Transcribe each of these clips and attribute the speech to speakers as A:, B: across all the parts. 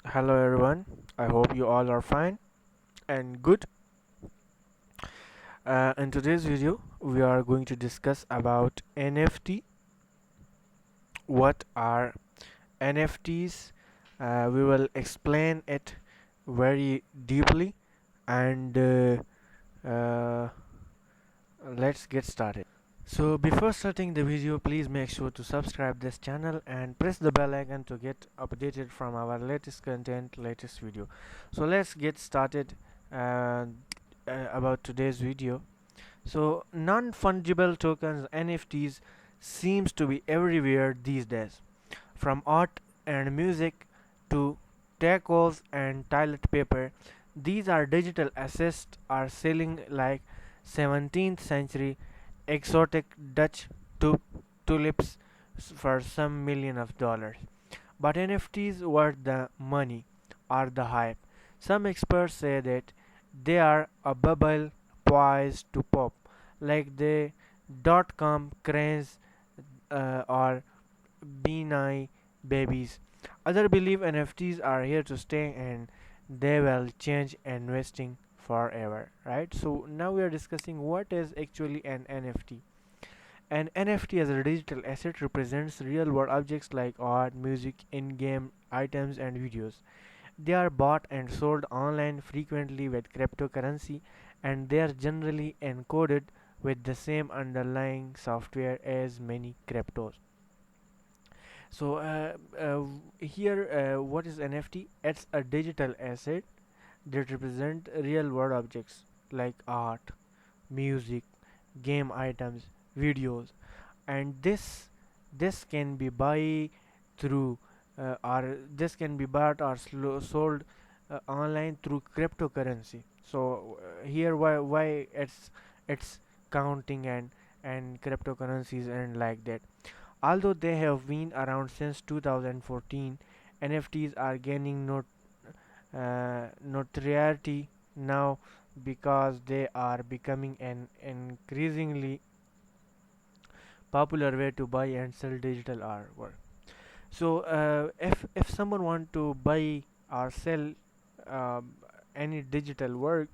A: Hello everyone, I hope you all are fine and good. In today's video, we are going to discuss about NFT. What are NFTs? We will explain it very deeply and let's get started. So before starting the video, please make sure to subscribe this channel and press the bell icon to get updated from our latest content, latest video. So let's get started uh, about today's video. So non-fungible tokens NFTs seems to be everywhere these days, from art and music to tacos and toilet paper. These are digital assets are selling like 17th century exotic Dutch tulips for some million of dollars. But NFTs worth the money or the hype. Some experts say that they are a bubble poised to pop, like the dot-com craze or Beanie Babies. Others believe NFTs are here to stay and they will change investing forever, right? So now we are discussing what is actually an NFT. An NFT as a digital asset represents real world objects like art, music, in game items, and videos. They are bought and sold online frequently with cryptocurrency, and they are generally encoded with the same underlying software as many cryptos. So here, what is NFT? It's a digital asset that represent real world objects like art, music, game items, videos, and this can be buy through or this can be bought or sold online through cryptocurrency. So here why it's counting and cryptocurrencies and like that. Although they have been around since 2014, NFTs are gaining notoriety now because they are becoming an increasingly popular way to buy and sell digital artwork. So if someone want to buy or sell um, any digital artwork,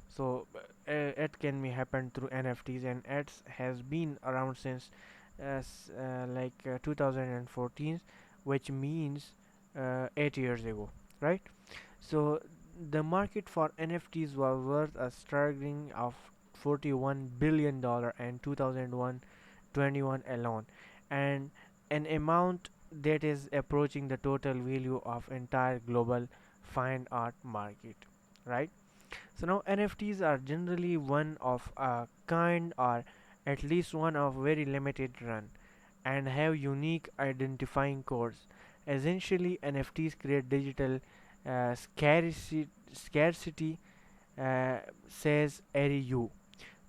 A: so it can be happen through NFTs, and it has been around since 2014, which means 8 years ago, right? So the market for NFTs was worth a staggering of $41 billion in 2021 alone, and an amount that is approaching the total value of entire global fine art market, right? So now NFTs are generally one of a kind or at least one of very limited run and have unique identifying codes. Essentially, NFTs create digital scarcity, says Ari Yu,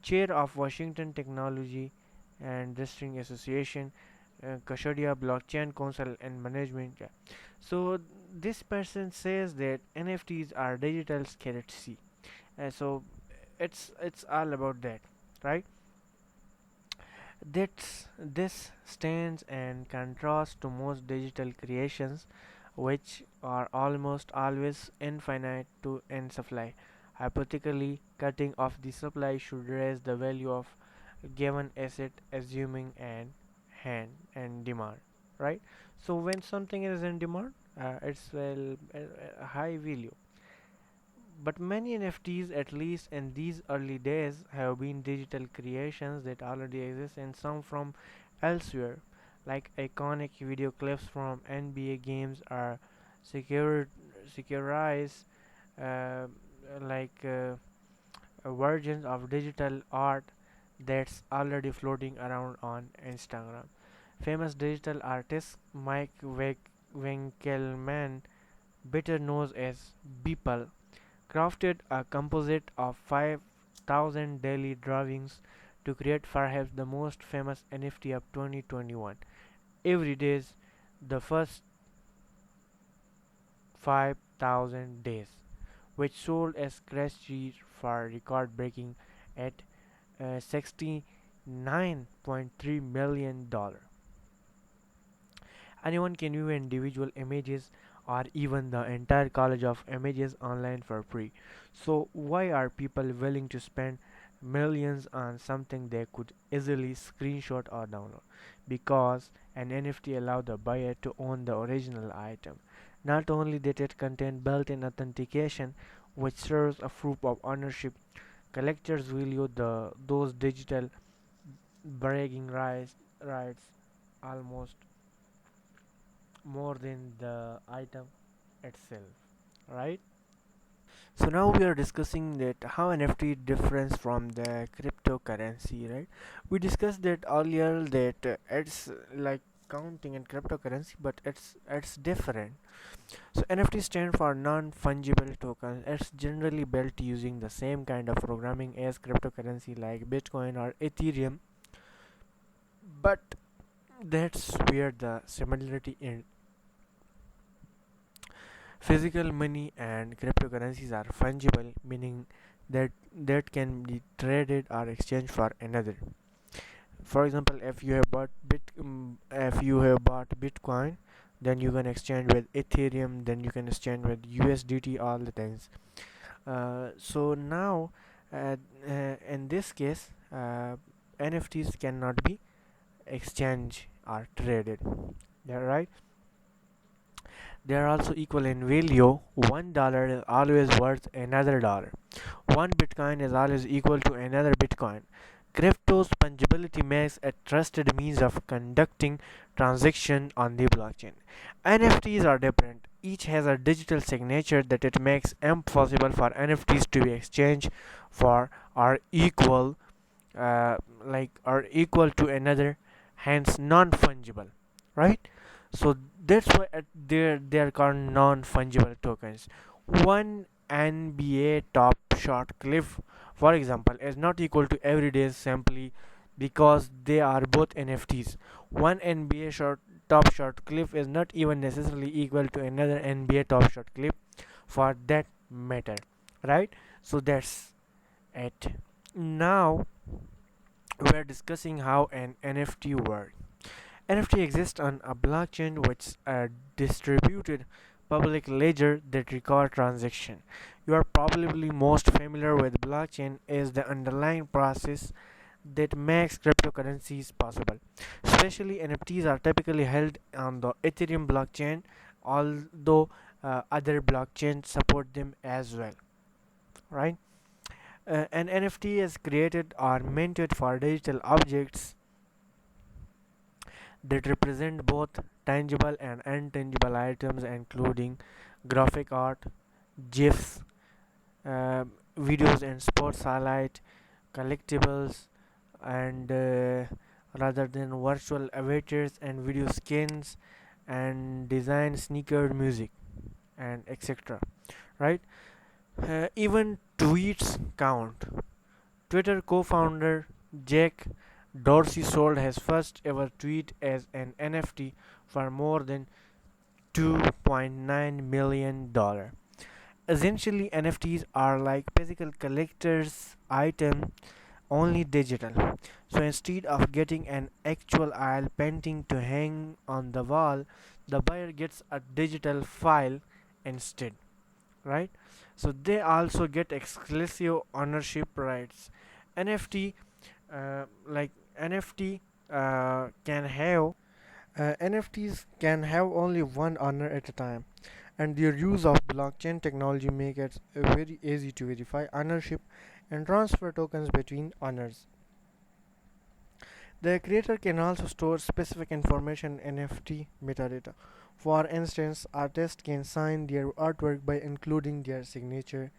A: chair of Washington Technology and District Association, Kashodia Blockchain Council and Management. So this person says that NFTs are digital scarcity. So it's all about that, right? This stands in contrast to most digital creations, which are almost always infinite to in supply. Hypothetically, cutting off the supply should raise the value of a given asset, assuming an hand and demand, right? So when something is in demand, it's well a high value. But many NFTs, at least in these early days, have been digital creations that already exist and some from elsewhere, like iconic video clips from NBA games are securized, uh, like versions of digital art that's already floating around on Instagram. Famous digital artist Mike Winkelmann, better known as Beeple, crafted a composite of 5,000 daily drawings to create perhaps the most famous NFT of 2021. Every day's the first 5,000 days, which sold as scratch for record breaking at $69.3 million. Anyone can view individual images or even the entire college of images online for free. So why are people willing to spend millions on something they could easily screenshot or download? Because an NFT allows the buyer to own the original item. Not only that, it contains built-in authentication, which serves a proof of ownership. Collectors value those digital bragging rights almost more than the item itself, right? So now we are discussing that how NFT difference from the cryptocurrency, right? We discussed that earlier that it's like counting in cryptocurrency, but it's different. So NFT stand for non-fungible tokens. It's generally built using the same kind of programming as cryptocurrency like Bitcoin or Ethereum, but that's where the similarity in physical money and cryptocurrencies are fungible, meaning that can be traded or exchanged for another. For example, if you have bought Bitcoin, then you can exchange with Ethereum, then you can exchange with USDT, all the things. So now, uh, in this case, NFTs cannot be exchanged or traded. Yeah, right. They are also equal in value. $1 is always worth another dollar. One Bitcoin is always equal to another Bitcoin. Crypto's fungibility makes a trusted means of conducting transactions on the blockchain. NFTs are different. Each has a digital signature that it makes impossible for NFTs to be exchanged for or equal, or equal to another, hence non-fungible, right? So that's why they're called non-fungible tokens. One NBA top shot cliff, for example, is not equal to everyday simply because they are both NFTs. One NBA top shot cliff is not even necessarily equal to another NBA top shot cliff for that matter, right? So that's it. Now we're discussing how an NFT works. NFT exists on a blockchain, which is a distributed public ledger that records transactions. You are probably most familiar with blockchain as the underlying process that makes cryptocurrencies possible. Especially NFTs are typically held on the Ethereum blockchain, although other blockchains support them as well. Right? An NFT is created or minted for digital objects that represent both tangible and intangible items, including graphic art, GIFs, uh, videos and sports highlight, collectibles, and rather than virtual avatars and video skins, and design sneaker music and etc. Right? Even tweets count. Twitter co-founder Jack Dorsey sold his first ever tweet as an NFT for more than $2.9 million. Essentially, NFTs are like physical collector's item, only digital. So instead of getting an actual oil painting to hang on the wall, the buyer gets a digital file instead, right? So they also get exclusive ownership rights. NFT, like NFT, can have NFTs can have only one owner at a time, and their use of blockchain technology make it very easy to verify ownership and transfer tokens between owners. The creator can also store specific information in NFT metadata. For instance, artists can sign their artwork by including their signature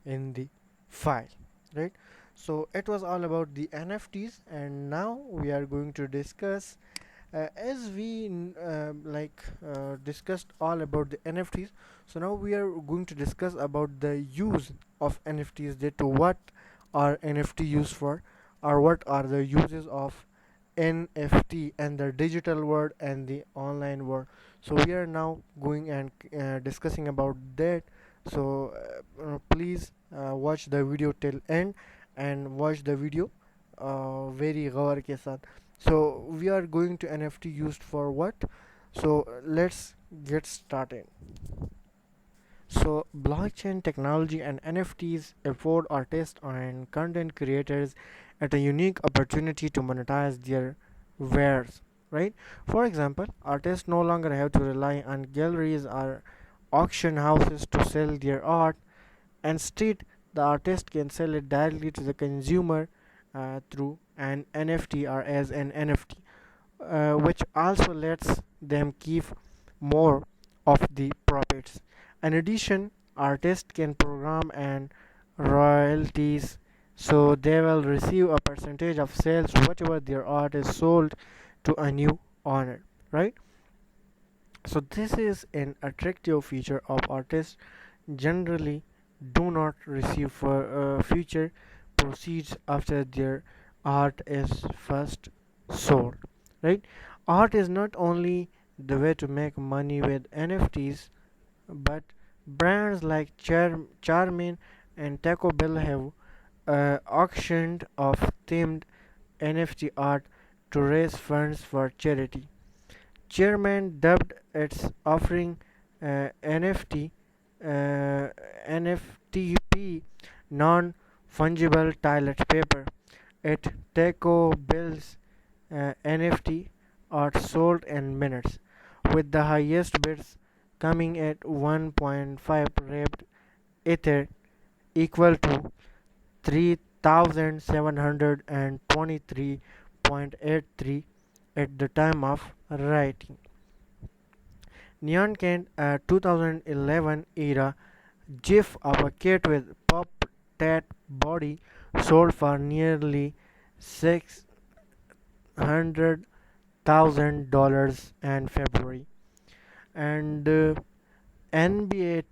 A: in the file. Right? So it was all about the NFTs, and now we are going to discuss as we discussed all about the NFTs. So now we are going to discuss about the use of NFTs, that what are NFT used for, or what are the uses of NFT and the digital world and the online world. So we are now going and discussing about that. So please watch the video till end and watch the video very गौर के साथ. So we are going to NFT used for what? So let's get started. So blockchain technology and NFTs afford artists and content creators at a unique opportunity to monetize their wares, right? For example, artists no longer have to rely on galleries or auction houses to sell their art. Instead, the artist can sell it directly to the consumer through an NFT or as an NFT, which also lets them keep more of the profits. In addition, artists can program and royalties, so they will receive a percentage of sales whatever their art is sold to a new owner, right? So this is an attractive feature of artists generally do not receive for future proceeds after their art is first sold, right? Art is not only the way to make money with NFTs, but brands like Charmin and Taco Bell have auctioned off themed NFT art to raise funds for charity. Chairman dubbed its offering NFT NFTP, non-fungible toilet paper. At Taco Bell's NFT are sold in minutes, with the highest bids coming at 1.5 wrapped Ether, equal to 3,723.83 at the time of writing. Neon Kent 2011 era GIF of a cat with pop tat body sold for nearly $600,000 in February, and NBA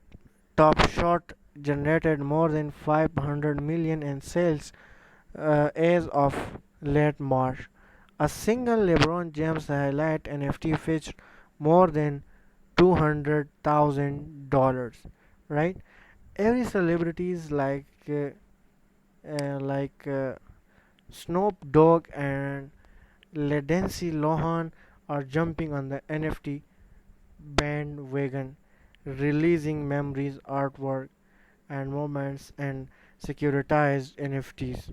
A: Top Shot generated more than 500 million in sales as of late March. A single LeBron James highlight NFT fetched more than $200,000, right? Every celebrities like Snoop Dogg and Lindsay Lohan are jumping on the NFT bandwagon, releasing memories, artwork, and moments and securitized NFTs,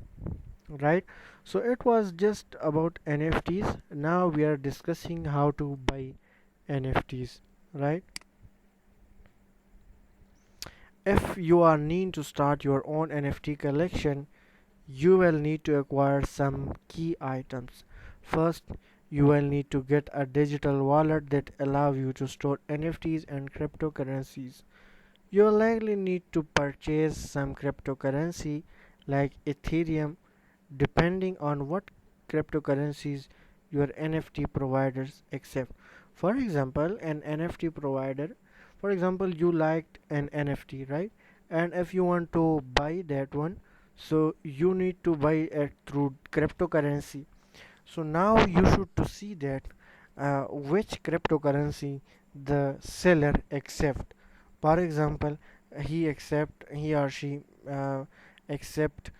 A: right? So it was just about NFTs. Now we are discussing how to buy NFTs, right? If you are needing to start your own NFT collection, you will need to acquire some key items. First, you will need to get a digital wallet that allows you to store NFTs and cryptocurrencies. You will likely need to purchase some cryptocurrency like Ethereum, depending on what cryptocurrencies your NFT providers accept. For example, an NFT provider, for example, you liked an NFT, right? And if you want to buy that one, so you need to buy it through cryptocurrency. So now you should to see that which cryptocurrency the seller accept. For example, he or she accept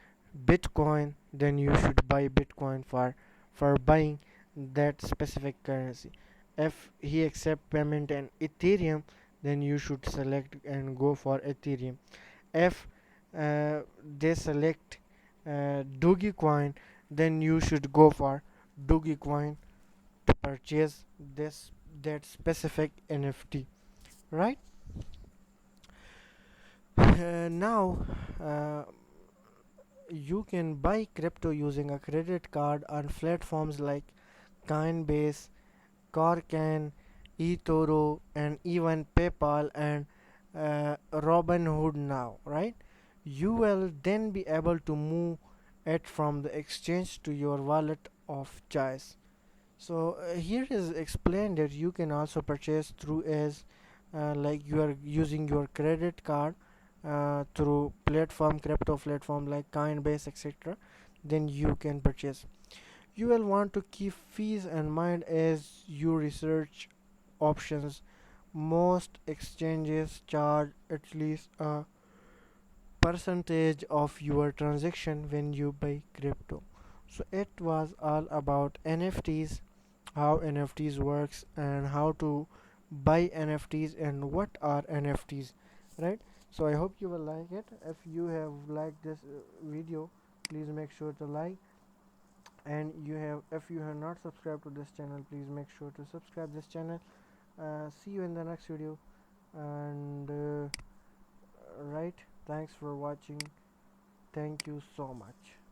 A: Bitcoin, then you should buy Bitcoin for buying that specific currency. If he accept payment in Ethereum, then you should select and go for Ethereum. If they select Dogecoin, then you should go for Dogecoin to purchase this that specific NFT, right? Now, you can buy crypto using a credit card on platforms like Coinbase, Corcan, eToro, and even PayPal and Robinhood now, right? You will then be able to move it from the exchange to your wallet of choice. So here is explained that you can also purchase through as like you are using your credit card through crypto platform like Coinbase, etc. Then you can purchase. You will want to keep fees in mind as you research options. Most exchanges charge at least a percentage of your transaction when you buy crypto. So it was all about NFTs. how NFTs works and how to buy NFTs and what are NFTs, right? So I hope you will like it. If you have liked this video, please make sure to like, and if you have not subscribed to this channel, please make sure to subscribe this channel. See you in the next video, and right, thanks for watching. Thank you so much.